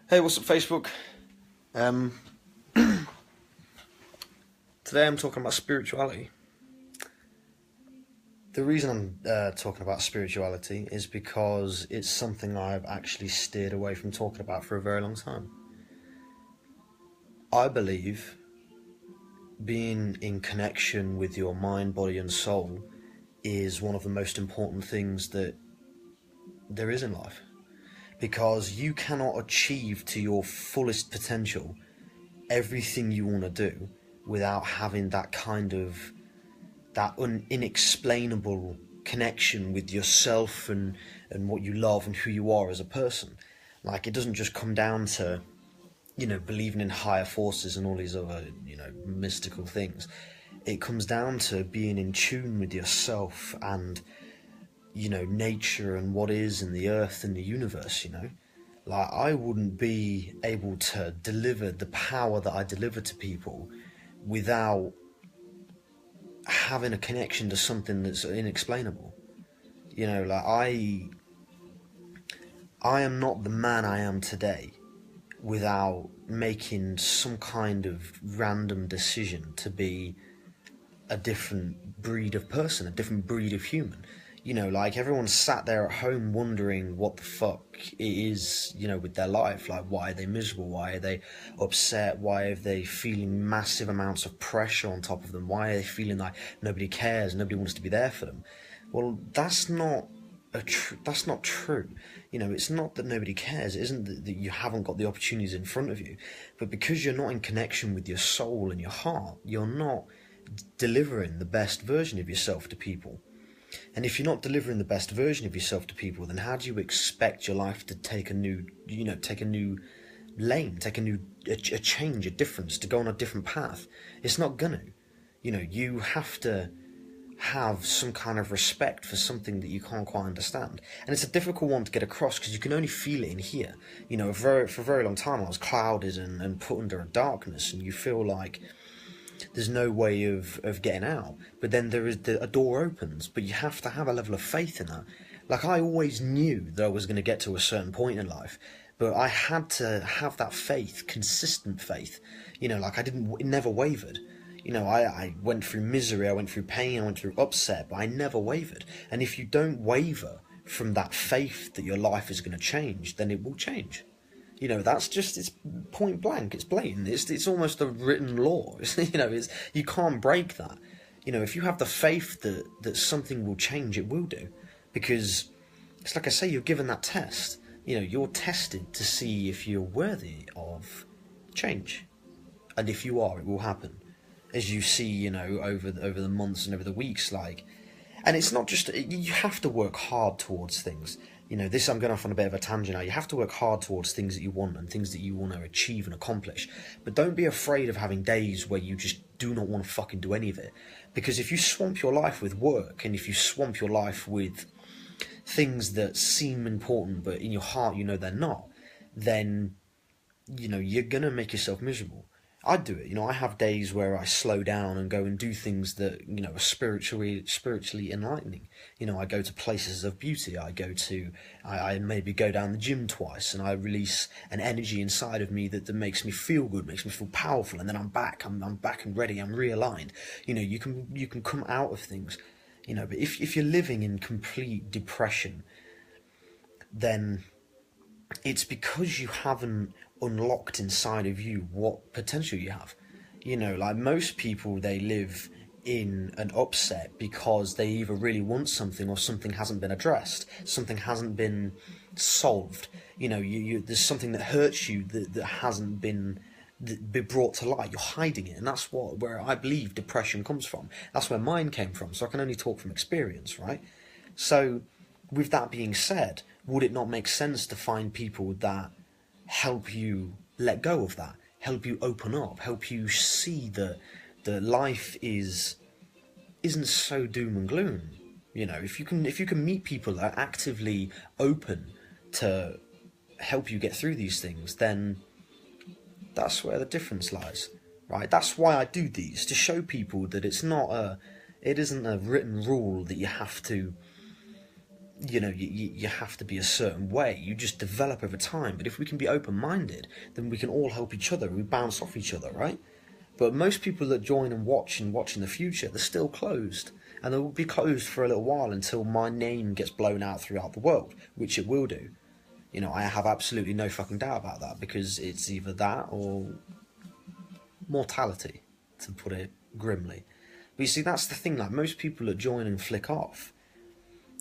Hey, what's up, Facebook? Um, Today I'm talking about spirituality. The reason I'm talking about spirituality is because it's something I've actually steered away from talking about for a very long time. I believe being in connection with your mind, body and soul is one of the most important things that there is in life. Because you cannot achieve to your fullest potential everything you want to do without having that kind of inexplainable connection with yourself and what you love and who you are as a person. Like, it doesn't just come down to, believing in higher forces and all these other, mystical things. It comes down to being in tune with yourself and, nature and what is in the earth and the universe, Like, I wouldn't be able to deliver the power that I deliver to people without having a connection to something that's inexplainable. Like, I am not the man I am today without making some kind of random decision to be a different breed of person, a different breed of human. Like, everyone's sat there at home wondering what the fuck it is, with their life. Like, why are they miserable? Why are they upset? Why are they feeling massive amounts of pressure on top of them? Why are they feeling like nobody cares, nobody wants to be there for them? Well, that's not that's not true. It's not that nobody cares. It isn't that you haven't got the opportunities in front of you, but because you're not in connection with your soul and your heart, you're not delivering the best version of yourself to people. And if you're not delivering the best version of yourself to people, then how do you expect your life to take a new lane, take a change, a difference, to go on a different path? It's not gonna. You have to have some kind of respect for something that you can't quite understand. And it's a difficult one to get across because you can only feel it in here. For a very long time I was clouded and put under a darkness, and you feel like there's no way of getting out. But then a door opens, but you have to have a level of faith in that. Like, I always knew that I was going to get to a certain point in life, but I had to have that faith, consistent faith. Like, it never wavered. I went through misery, I went through pain, I went through upset, but I never wavered. And if you don't waver from that faith that your life is going to change, then it will change. That's just, it's point blank, it's blatant, it's almost a written law. You can't break that. If you have the faith that something will change, it will do. Because it's like I say, you're given that test. You're tested to see if you're worthy of change. And if you are, it will happen. As you see, over the months and over the weeks, and it's not just, you have to work hard towards things. I'm going off on a bit of a tangent now. You have to work hard towards things that you want and things that you want to achieve and accomplish. But don't be afraid of having days where you just do not want to fucking do any of it. Because if you swamp your life with work, and if you swamp your life with things that seem important but in your heart they're not, then you're going to make yourself miserable. I do it. I have days where I slow down and go and do things that, are spiritually enlightening. I go to places of beauty. I maybe go down the gym twice, and I release an energy inside of me that makes me feel good, makes me feel powerful, and then I'm back. I'm back and ready. I'm realigned. You can come out of things, but if you're living in complete depression, then it's because you haven't unlocked inside of you what potential you have. Like, most people, they live in an upset because they either really want something or something hasn't been addressed, something hasn't been solved. There's something that hurts you that hasn't been brought to light. You're hiding it, and that's where I believe depression comes from. That's where mine came from, so I can only talk from experience, right? So, with that being said, would it not make sense to find people that help you let go of that, help you open up, help you see that life isn't so doom and gloom? If you can meet people that are actively open to help you get through these things, then that's where the difference lies, right? That's why I do these, to show people that it isn't a written rule that you have to you have to be a certain way. You just develop over time. But if we can be open-minded, then we can all help each other. We bounce off each other, right? But most people that join and watch in the future, they're still closed. And they will be closed for a little while until my name gets blown out throughout the world, which it will do. I have absolutely no fucking doubt about that, because it's either that or mortality, to put it grimly. But you see, that's the thing, like, most people that join and flick off,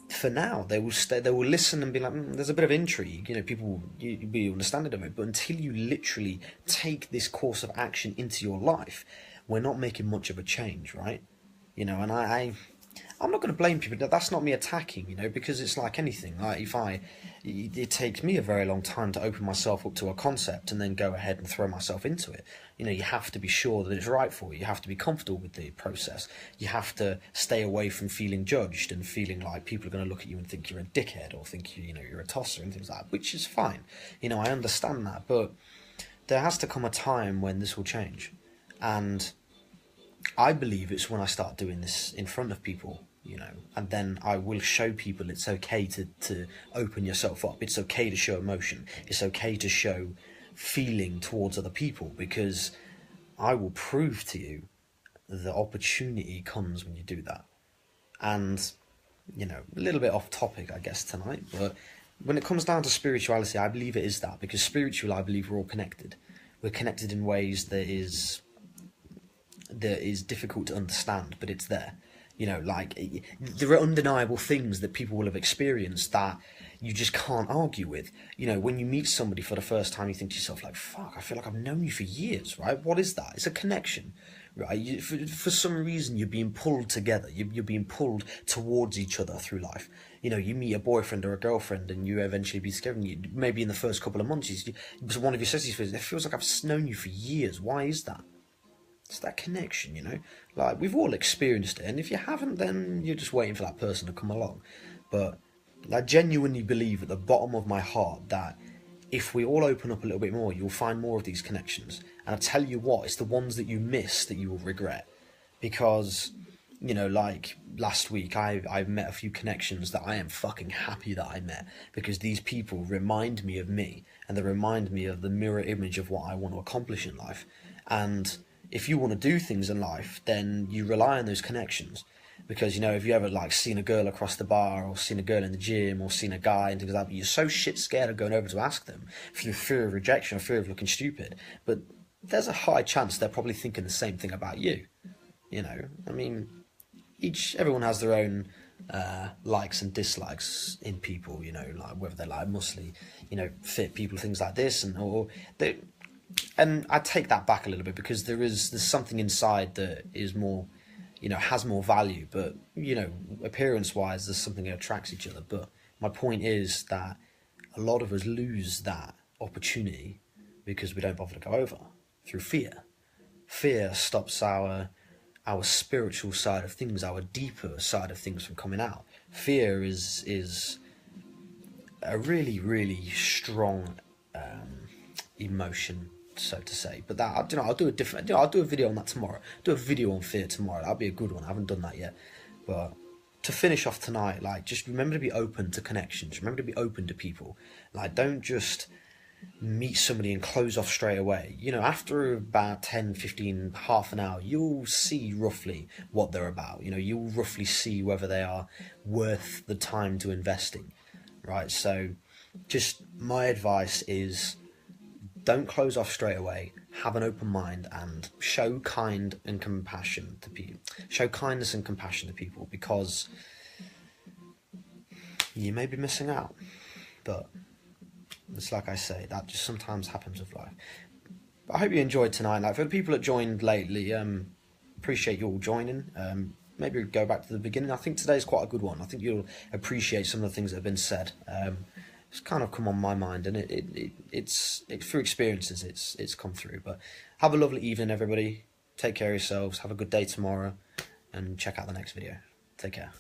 for now, they will stay, they will listen and be like, there's a bit of intrigue, people will be understanding of it, but until you literally take this course of action into your life, we're not making much of a change, right? And I'm not going to blame people. That's not me attacking, because it's like anything. Like it takes me a very long time to open myself up to a concept and then go ahead and throw myself into it. You have to be sure that it's right for you. You have to be comfortable with the process. You have to stay away from feeling judged and feeling like people are going to look at you and think you're a dickhead or think you're a tosser and things like that, which is fine. I understand that, but there has to come a time when this will change. And I believe it's when I start doing this in front of people, and then I will show people it's okay to open yourself up. It's okay to show emotion. It's okay to show feeling towards other people, because I will prove to you the opportunity comes when you do that. And, a little bit off topic, I guess, tonight, but when it comes down to spirituality, I believe it is that, because spiritual, I believe we're all connected. We're connected in ways that is difficult to understand, but it's there. Like, there are undeniable things that people will have experienced that you just can't argue with. When you meet somebody for the first time, you think to yourself, like, fuck, I feel like I've known you for years, right? What is that? It's a connection, right? For some reason, you're being pulled together. You're being pulled towards each other through life. You meet a boyfriend or a girlfriend and you eventually be together. Maybe in the first couple of months, one of you says, it feels like I've known you for years. Why is that? It's that connection, Like, we've all experienced it, and if you haven't, then you're just waiting for that person to come along. But I genuinely believe at the bottom of my heart that if we all open up a little bit more, you'll find more of these connections. And I tell you what, it's the ones that you miss that you will regret. Because, like last week, I've met a few connections that I am fucking happy that I met, because these people remind me of me, and they remind me of the mirror image of what I want to accomplish in life. And if you want to do things in life, then you rely on those connections. Because, if you ever, like, seen a girl across the bar, or seen a girl in the gym, or seen a guy and things like that, but you're so shit scared of going over to ask them through fear of rejection or fear of looking stupid. But there's a high chance they're probably thinking the same thing about you. I mean, everyone has their own likes and dislikes in people, like whether they're like muscly, fit people, things like this, and I take that back a little bit, because there's something inside that is more, has more value, but, appearance-wise, there's something that attracts each other. But my point is that a lot of us lose that opportunity because we don't bother to go over through fear. Fear stops our spiritual side of things, our deeper side of things from coming out. Fear is a really, really strong emotion, so to say. But that, I'll do a different. I'll do a video on that tomorrow. Do a video on fear tomorrow. That'll be a good one. I haven't done that yet. But to finish off tonight, like, just remember to be open to connections. Remember to be open to people. Like, don't just meet somebody and close off straight away. After about 10, 15, half an hour, you'll see roughly what they're about. You'll roughly see whether they are worth the time to invest in, right? So just my advice is, don't close off straight away. Have an open mind and show kindness and compassion to people. Show kindness and compassion to people, because you may be missing out. But it's like I say, that just sometimes happens with life. But I hope you enjoyed tonight. Like, for the people that joined lately, appreciate you all joining. Maybe go back to the beginning. I think today's quite a good one. I think you'll appreciate some of the things that have been said. It's kind of come on my mind, and it's through experiences it's come through. But have a lovely evening, everybody. Take care of yourselves. Have a good day tomorrow, and check out the next video. Take care.